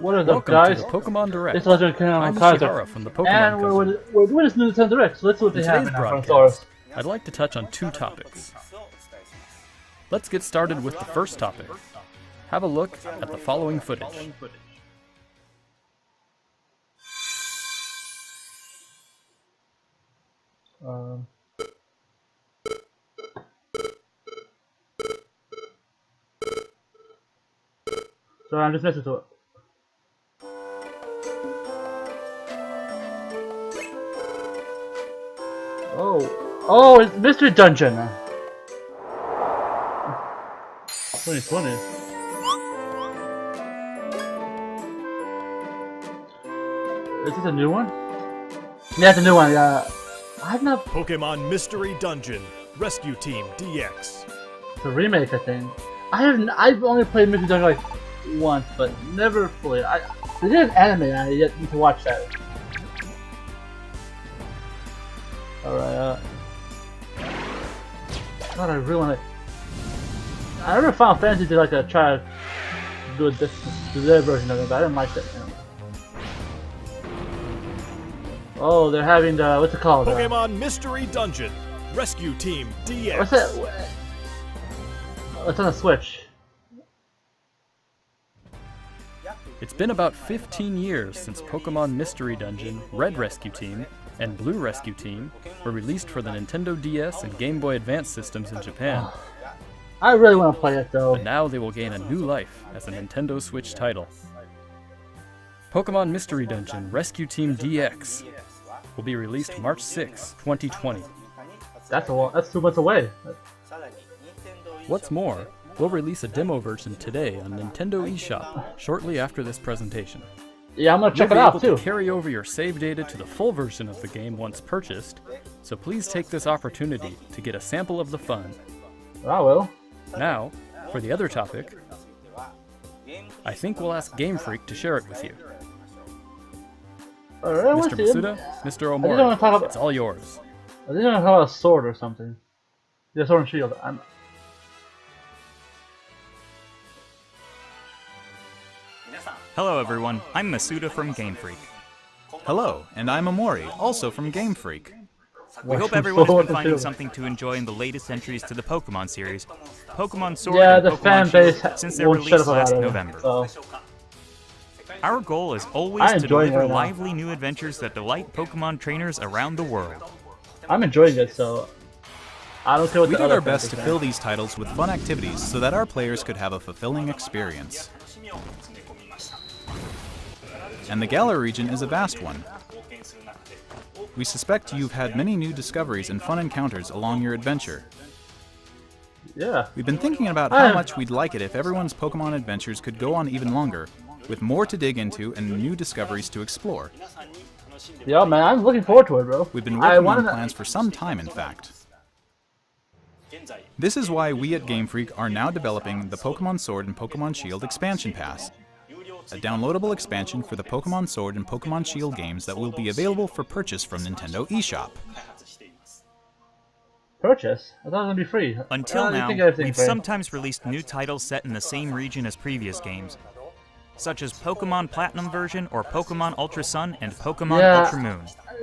What are up, Welcome guys? to the Pokemon Direct. It's Legend Kenan I'm on Kaiser. Ishihara from the Pokemon And Company. we're doing this Nintendo Direct, so let's see what In they have today's in our broadcast, I'd like to touch on two topics. Let's get started with the first topic. Have a look at the following footage. So I'm just listening to it. Oh, it's Mystery Dungeon. 2020. Is this a new one? Yeah, it's a new one. Yeah, I've not. Pokemon Mystery Dungeon Rescue Team DX. It's a remake, I think. I've only played Mystery Dungeon like once, but never fully. They did an anime, and I yet need to watch that. Alright, God, I really want to. I remember Final Fantasy did like a try to do their version of it, but I didn't like that. You know. Oh, they're having the what's it called? Pokemon Mystery Dungeon Rescue Team DX. What's that? It's on the Switch. It's been about 15 years since Pokemon Mystery Dungeon, Red Rescue Team, and Blue Rescue Team were released for the Nintendo DS and Game Boy Advance systems in Japan. I really want to play it though. But now they will gain a new life as a Nintendo Switch title. Pokemon Mystery Dungeon Rescue Team DX will be released March 6, 2020. That's 2 months away. What's more, we'll release a demo version today on Nintendo eShop shortly after this presentation. Yeah, I'm gonna check You'll it be out able too. to carry over your save data to the full version of the game once purchased, so please take this opportunity to get a sample of the fun. I will. Now, for the other topic, I think we'll ask Game Freak to share it with you. Alright, Mr. Masuda, Mr. I didn't want to talk Omori, about. it's all yours. I think I'm gonna call it a sword or something. Yeah, sword and shield. Hello everyone, I'm Masuda from Game Freak. Hello, and I'm Omori, also from Game Freak. We hope everyone has been finding something to enjoy in the latest entries to the Pokemon series, Pokemon Sword Yeah, and the Pokemon fan base Shield, since their won't shut release up last about it. November. So. Our goal is I always to enjoy it deliver right now. lively new adventures that delight Pokemon trainers around the world. I'm enjoying it, so I don't care what We the did other our best fans to are fill saying. these titles with fun activities so that our players could have a fulfilling experience. And the Galar region is a vast one. We suspect you've had many new discoveries and fun encounters along your adventure. Yeah. We've been thinking about how much we'd like it if everyone's Pokemon adventures could go on even longer, with more to dig into and new discoveries to explore. Yo, man, I'm looking forward to it, bro. We've been I working on wanna- plans for some time, in fact. This is why we at Game Freak are now developing the Pokemon Sword and Pokemon Shield Expansion Pass, a downloadable expansion for the Pokemon Sword and Pokemon Shield games that will be available for purchase from Nintendo eShop. Purchase? I thought it was gonna be free. Until You now, think everything's we've free. sometimes released new titles set in the same region as previous games, such as Pokemon Platinum version or Pokemon Ultra Sun and Pokemon Yeah. Ultra Moon.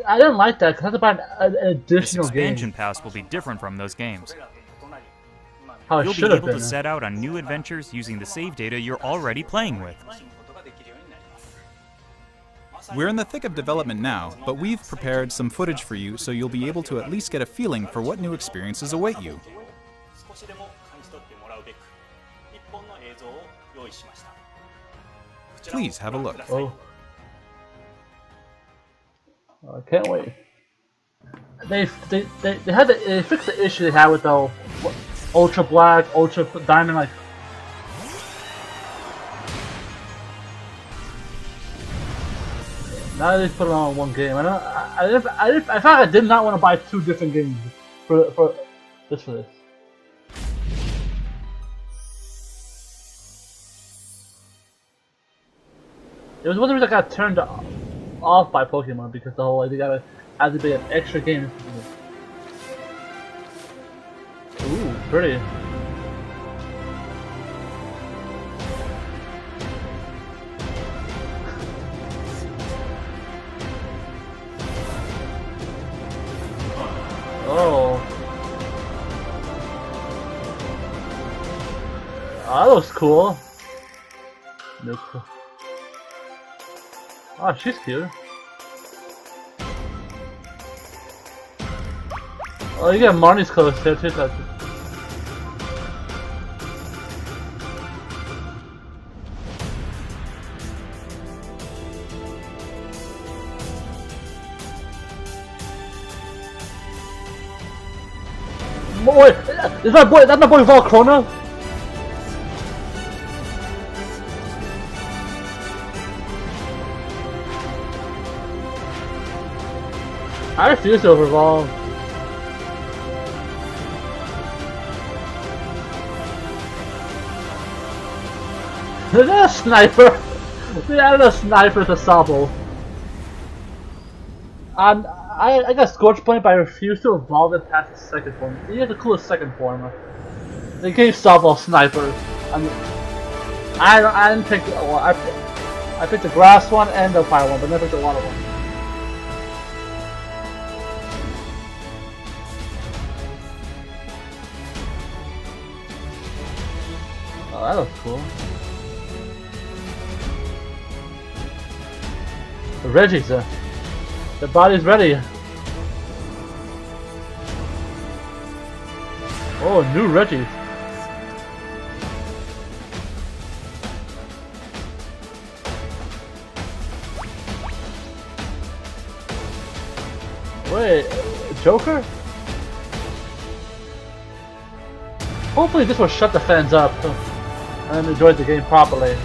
I didn't like that because I had to buy an This additional expansion game. pass will be different from those games. How it You'll be should have able been. to set out on new adventures using the save data you're already playing with. We're in the thick of development now, but we've prepared some footage for you so you'll be able to at least get a feeling for what new experiences await you. Please have a look. Oh. I can't wait. They fixed the issue they had with the Ultra Black, Ultra Diamond, like. Now they just put it all in one game. I felt like I did not want to buy two different games for this. It was one of the reasons I got turned off by Pokemon, because the whole like, they gotta have to be an extra game. Ooh, pretty. cool. No cool. Oh, she's cute. Oh, you get Marnie's clothes here too. Wait, is that boy? That's my boy VOLCARONA? I refuse to overvolve. Is that a sniper? They added a sniper to Sabo. I got Scorch Point, but I refuse to evolve it past the second form. He has the coolest second form. They gave Sabo snipers. I didn't pick. Well, I picked the grass one and the fire one, but never the water one. Oh, that looks cool. The Reggie's the body's ready. Oh, new Reggie. Wait, Joker? Hopefully this will shut the fans up and enjoy the game properly.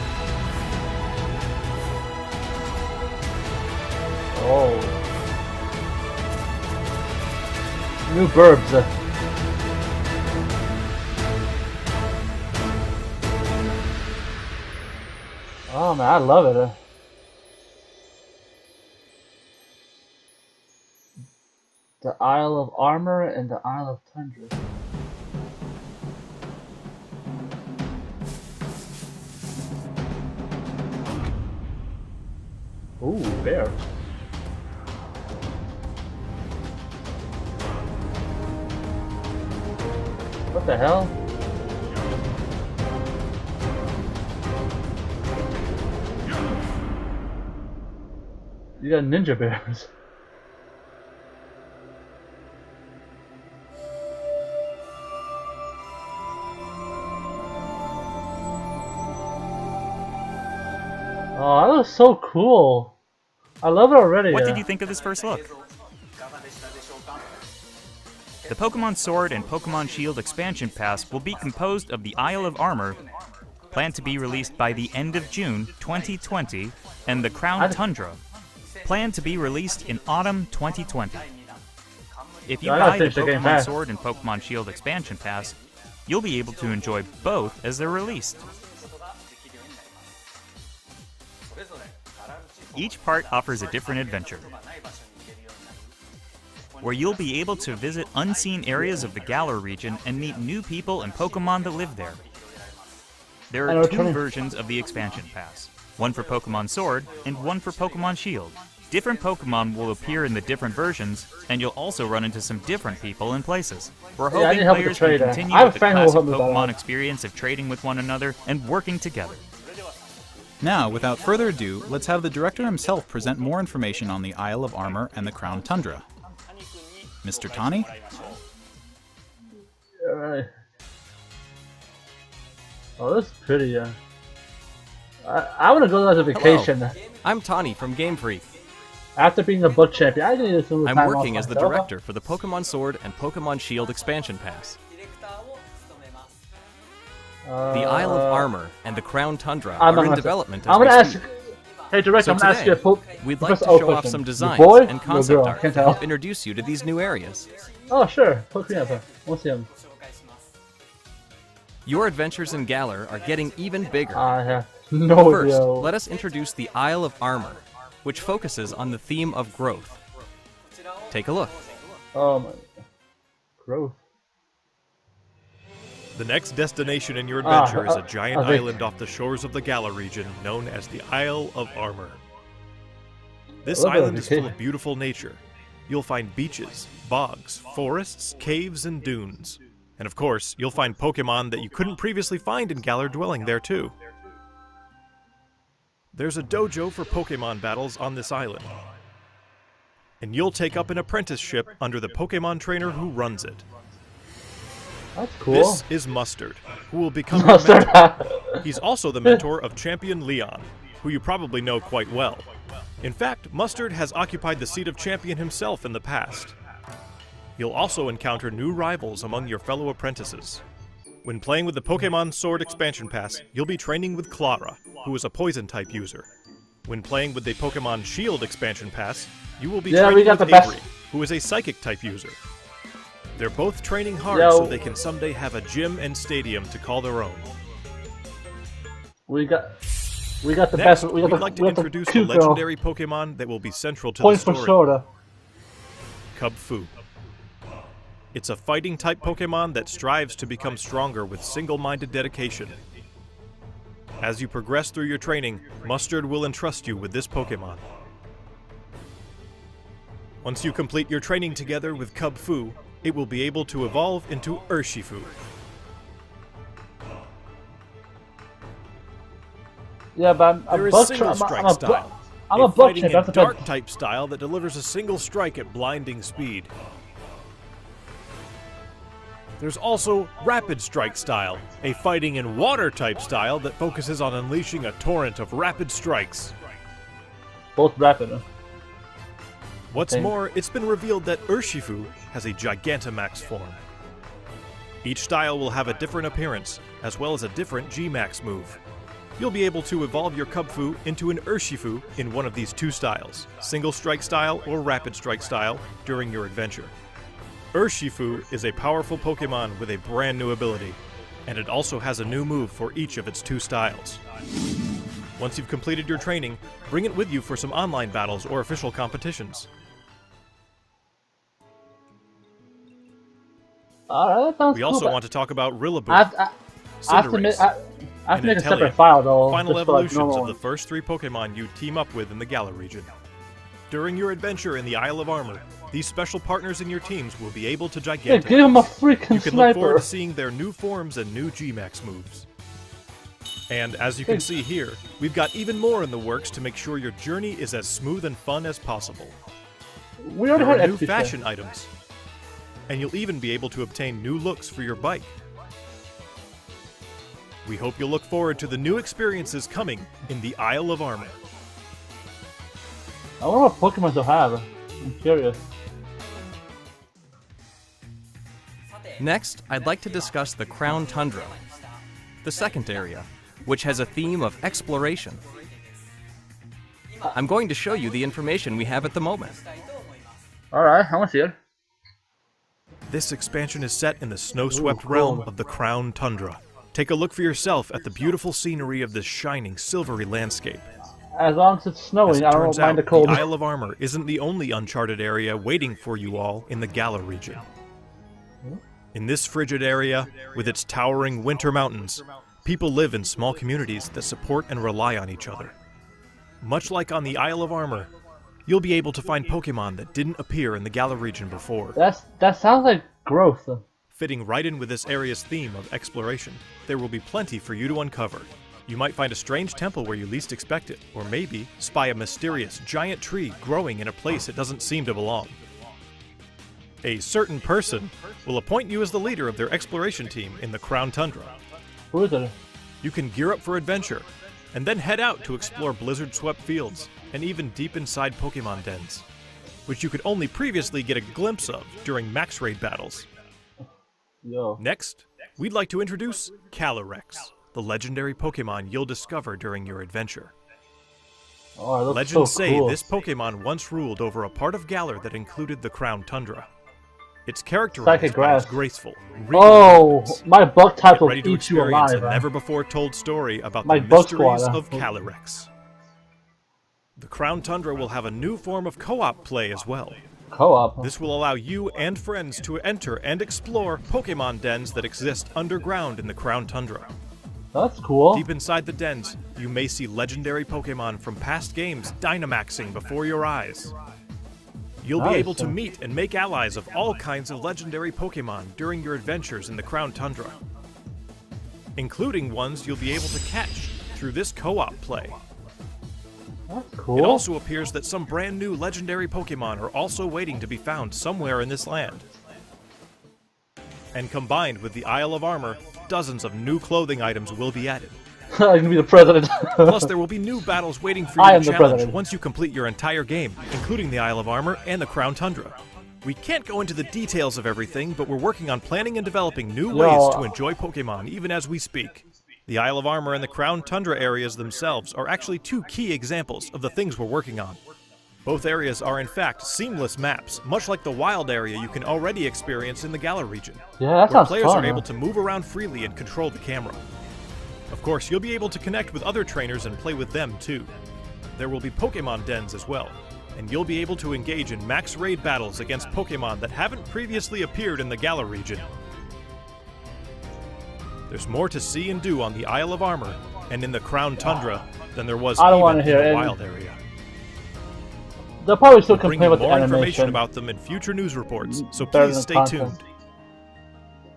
Oh. New burbs. Oh man, I love it. The Isle of Armor and the Isle of Tundra. Ooh, bear. What the hell? You got ninja bears. Oh, that looks so cool. I love it already. What did you think of this first look? The Pokemon Sword and Pokemon Shield expansion pass will be composed of the Isle of Armor, planned to be released by the end of June 2020, and the Crown Tundra, planned to be released in autumn 2020. If you buy the Pokemon Sword and Pokemon Shield expansion pass, you'll be able to enjoy both as they're released. Each part offers a different adventure, where you'll be able to visit unseen areas of the Galar region and meet new people and Pokemon that live there. There are two versions of the expansion pass, one for Pokemon Sword and one for Pokemon Shield. Different Pokemon will appear in the different versions, and you'll also run into some different people and places. We're hoping players can continue with the classic Pokemon experience of trading with one another and working together. Now, without further ado, let's have the director himself present more information on the Isle of Armor and the Crown Tundra. Mr. Tani? Alright. Oh, this is pretty, I want to go on a vacation. Hello. I'm Tani from Game Freak. After being a book champion, I need some time. I'm working as the director for the Pokemon Sword and Pokemon Shield expansion pass. The Isle of Armor and the Crown Tundra are in development as we speak. Hey, director, I'm going to ask you a we'd like to show off some designs and concept art to help introduce you to these new areas. Oh, sure. Hook me up. We'll see him. Your adventures in Galar are getting even bigger. I have no idea. First, let us introduce the Isle of Armor, which focuses on the theme of growth. Take a look. Oh my... Growth. The next destination in your adventure is a giant island off the shores of the Galar region known as the Isle of Armor. This island is full of beautiful nature. You'll find beaches, bogs, forests, caves, and dunes. And of course, you'll find Pokemon that you couldn't previously find in Galar Dwelling there too. There's a dojo for Pokemon battles on this island. And you'll take up an apprenticeship under the Pokemon trainer who runs it. That's cool. This is Mustard, who will become your mentor. He's also the mentor of Champion Leon, who you probably know quite well. In fact, Mustard has occupied the seat of champion himself in the past. You'll also encounter new rivals among your fellow apprentices. When playing with the Pokemon Sword Expansion Pass, you'll be training with Clara, who is a Poison-type user. When playing with the Pokemon Shield Expansion Pass, you will be training with Avery, who is a Psychic-type user. They're both training hard so they can someday have a gym and stadium to call their own. We got the Next, best. we'd like to introduce the legendary Pokemon that will be central to the Point story. for shoulder. Kubfu. It's a fighting-type Pokemon that strives to become stronger with single-minded dedication. As you progress through your training, Mustard will entrust you with this Pokemon. Once you complete your training together with Kubfu, it will be able to evolve into Urshifu. Yeah, but There is single strike style. I'm a bug fighting chip. and That's a dark type style that delivers a single strike at blinding speed. There's also Rapid Strike style, a fighting and water type style that focuses on unleashing a torrent of rapid strikes. Both rapid. Huh? What's more, it's been revealed that Urshifu has a Gigantamax form. Each style will have a different appearance, as well as a different G-Max move. You'll be able to evolve your Kubfu into an Urshifu in one of these two styles, Single Strike style or Rapid Strike style, during your adventure. Urshifu is a powerful Pokemon with a brand new ability, and it also has a new move for each of its two styles. Once you've completed your training, bring it with you for some online battles or official competitions. Alright, that sounds We cool, also but want to talk about Rillaboom, I have to make a separate file though. final just for, like, evolutions normal of the first three Pokemon you team up with in the Galar region. During your adventure in the Isle of Armor, these special partners in your teams will be able to Yeah, Gigantic. give him a freaking You can look forward sniper. to seeing their new forms and new G-Max moves. And as you can see here, we've got even more in the works to make sure your journey is as smooth and fun as possible. We already There are had new XP. fashion items, and you'll even be able to obtain new looks for your bike. We hope you'll look forward to the new experiences coming in the Isle of Armor. I wonder what Pokemon they'll have. I'm curious. Next, I'd like to discuss the Crown Tundra, the second area, which has a theme of exploration. I'm going to show you the information we have at the moment. Alright, I want to see it. This expansion is set in the snow-swept realm of the Crown Tundra. Take a look for yourself at the beautiful scenery of this shining, silvery landscape. As long as it's snowing, As it I don't turns mind out, the cold. the Isle of Armor isn't the only uncharted area waiting for you all in the Galar region. In this frigid area, with its towering winter mountains, people live in small communities that support and rely on each other. Much like on the Isle of Armor, you'll be able to find Pokemon that didn't appear in the Galar region before. That sounds like growth. Fitting right in with this area's theme of exploration, there will be plenty for you to uncover. You might find a strange temple where you least expect it, or maybe spy a mysterious giant tree growing in a place it doesn't seem to belong. A certain person will appoint you as the leader of their exploration team in the Crown Tundra. Who is it? You can gear up for adventure, and then head out to explore blizzard-swept fields, and even deep inside Pokemon dens, which you could only previously get a glimpse of during Max Raid battles. Yo. Next, we'd like to introduce Calyrex, the legendary Pokemon you'll discover during your adventure. Oh, it looks Legends so say cool. this Pokemon once ruled over a part of Galar that included the Crown Tundra. It's characterized Psychic by its Grass. graceful, regal Oh, movements. my bug type Get will ready to eat you experience alive. a man. never-before-told story about My the bug squad, mysteries of Calyrex. The Crown Tundra will have a new form of co-op play as well. Co-op. This will allow you and friends to enter and explore Pokemon dens that exist underground in the Crown Tundra. That's cool. Deep inside the dens, you may see legendary Pokemon from past games Dynamaxing before your eyes. You'll be able to meet and make allies of all kinds of legendary Pokemon during your adventures in the Crown Tundra, including ones you'll be able to catch through this co-op play. That's cool. It also appears that some brand new legendary Pokemon are also waiting to be found somewhere in this land. And combined with the Isle of Armor, dozens of new clothing items will be added. I can be the president. Plus, there will be new battles waiting for you to challenge once you complete your entire game, including the Isle of Armor and the Crown Tundra. We can't go into the details of everything, but we're working on planning and developing new ways to enjoy Pokemon even as we speak. The Isle of Armor and the Crown Tundra areas themselves are actually two key examples of the things we're working on. Both areas are in fact seamless maps, much like the wild area you can already experience in the Galar region, yeah, that where sounds players fun, are able to move around freely and control the camera. Of course, you'll be able to connect with other trainers and play with them too. There will be Pokemon dens as well, and you'll be able to engage in max raid battles against Pokemon that haven't previously appeared in the Galar region. There's more to see and do on the Isle of Armor and in the Crown Tundra than there was even in the wild area. They'll probably still We'll bring complain you about the more animation. information about them in future news reports, so please stay tuned.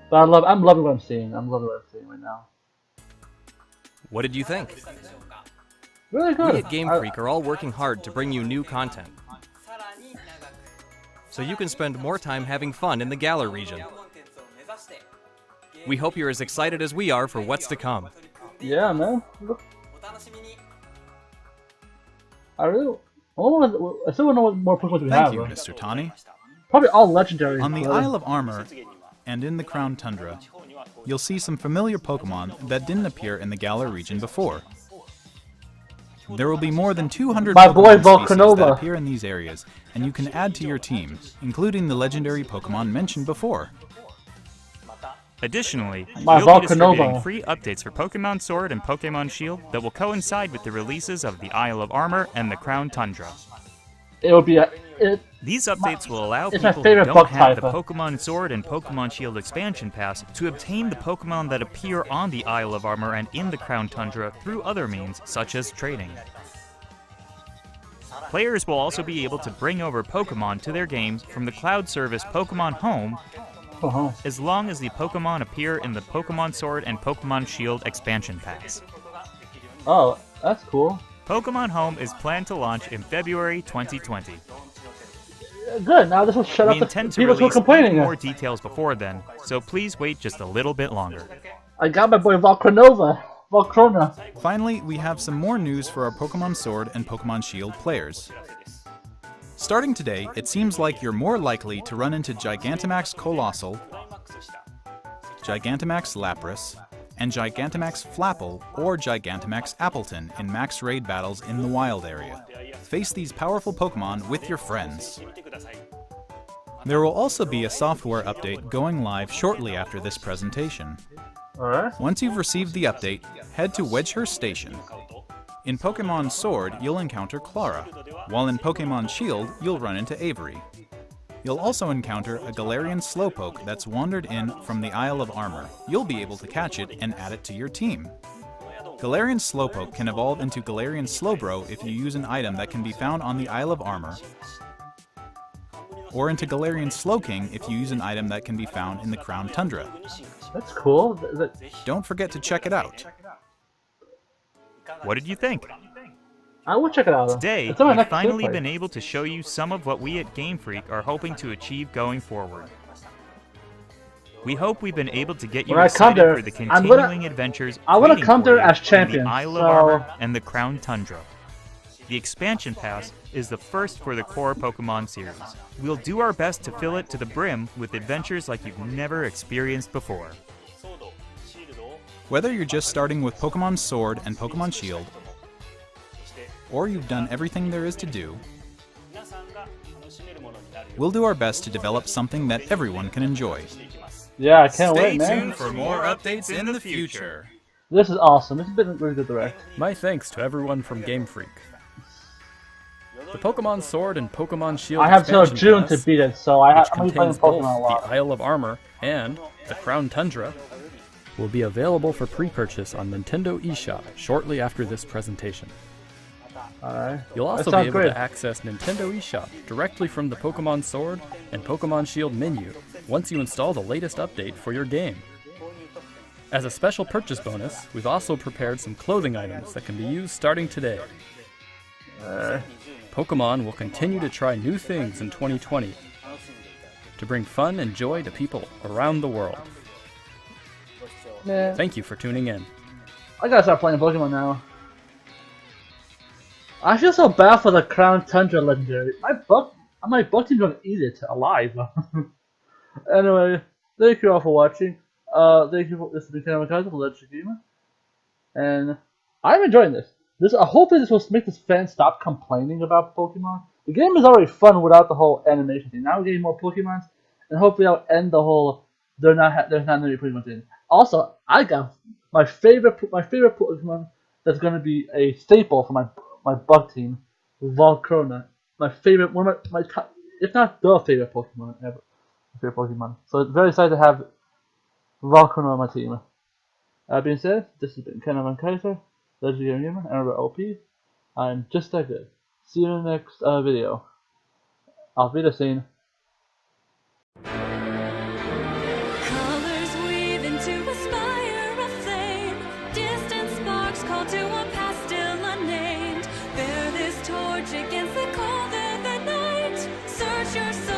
But I'm loving what I'm seeing. I'm loving what I'm seeing right now. What did you think? Really good. We at Game Freak are all working hard to bring you new content, so you can spend more time having fun in the Galar region. We hope you're as excited as we are for what's to come. Yeah, man. I still want to know what more Pokemon we have. Thank you, Mr. Tani. Probably all legendary. On the Isle of Armor and in the Crown Tundra, you'll see some familiar Pokemon that didn't appear in the Galar region before. There will be more than 200 Pokemon species that appear in these areas, and you can add to your team, including the legendary Pokemon mentioned before. Additionally, My we'll be Volcanova. distributing free updates for Pokemon Sword and Pokemon Shield that will coincide with the releases of the Isle of Armor and the Crown Tundra. It will be These updates will allow it's my people who favorite don't bug have type. the Pokemon Sword and Pokemon Shield expansion pass to obtain the Pokemon that appear on the Isle of Armor and in the Crown Tundra through other means, such as trading. Players will also be able to bring over Pokemon to their games from the cloud service Pokemon Home, as long as the Pokemon appear in the Pokemon Sword and Pokemon Shield expansion pass. Oh, that's cool. Pokemon Home is planned to launch in February 2020. Good, now this will shut We up the intend to people who are release complaining. more details before then, so please wait just a little bit longer. I got my boy Volcarona. Finally, we have some more news for our Pokemon Sword and Pokemon Shield players. Starting today, it seems like you're more likely to run into Gigantamax Colossal, Gigantamax Lapras, and Gigantamax Flapple or Gigantamax Appleton in max raid battles in the wild area. Face these powerful Pokemon with your friends. There will also be a software update going live shortly after this presentation. Alright. Once you've received the update, head to Wedgehurst Station. In Pokemon Sword, you'll encounter Clara, while in Pokemon Shield, you'll run into Avery. You'll also encounter a Galarian Slowpoke that's wandered in from the Isle of Armor. You'll be able to catch it and add it to your team. Galarian Slowpoke can evolve into Galarian Slowbro if you use an item that can be found on the Isle of Armor, or into Galarian Slowking if you use an item that can be found in the Crown Tundra. That's cool. Don't forget to check it out. What did you think? I will check it out. Today, It's on my we've next finally gameplay. been able to show you some of what we at Game Freak are hoping to achieve going forward. We hope we've been able to get you When I come excited there, for the I'm continuing adventures I wanna waiting come for there you as in champion, the Isle of so- Armor and the Crown Tundra. The expansion pass is the first for the core Pokemon series. We'll do our best to fill it to the brim with adventures like you've never experienced before. Whether you're just starting with Pokemon Sword and Pokemon Shield, or you've done everything there is to do, we'll do our best to develop something that everyone can enjoy. Yeah, I can't Stay wait, man. tuned for more updates in the future. This is awesome. This has been a really good direct. My thanks to everyone from Game Freak. The Pokemon Sword and Pokemon Shield I have till expansion June to pass, beat it, so I'm which going to be playing contains both Pokemon a lot. the Isle of Armor and the Crown Tundra, will be available for pre-purchase on Nintendo eShop shortly after this presentation. Alright. You'll also be able to access Nintendo eShop directly from the Pokemon Sword and Pokemon Shield menu once you install the latest update for your game. As a special purchase bonus, we've also prepared some clothing items that can be used starting today. Pokemon will continue to try new things in 2020 to bring fun and joy to people around the world. Man. Thank you for tuning in. I gotta start playing Pokemon now. I feel so bad for the Crown Tundra legendary. My bug team's gonna eat it alive. Anyway, thank you all for watching. Thank you for listening to Kenan Kaiser for Legend Gamer. And I'm enjoying this. Hopefully this will make this fan stop complaining about Pokemon. The game is already fun without the whole animation thing. Now we're getting more Pokemons, and hopefully I'll end the whole there's not many Pokemon in. Also, I got my favorite Pokemon that's gonna be a staple for my bug team, VOLCARONA. My favorite, one of my top, if not the favorite Pokemon ever. Favorite Pokemon. So very excited to have VOLCARONA on my team. That being said, this has been Kenan Kaiser, Legendary Gamer, and remember OP. I'm just that good. See you in the next video. Auf Wiedersehen. Colors weave into a spire of flame. Distant sparks call to a past still unnamed. Bear this torch against the cold of the night. Search your soul.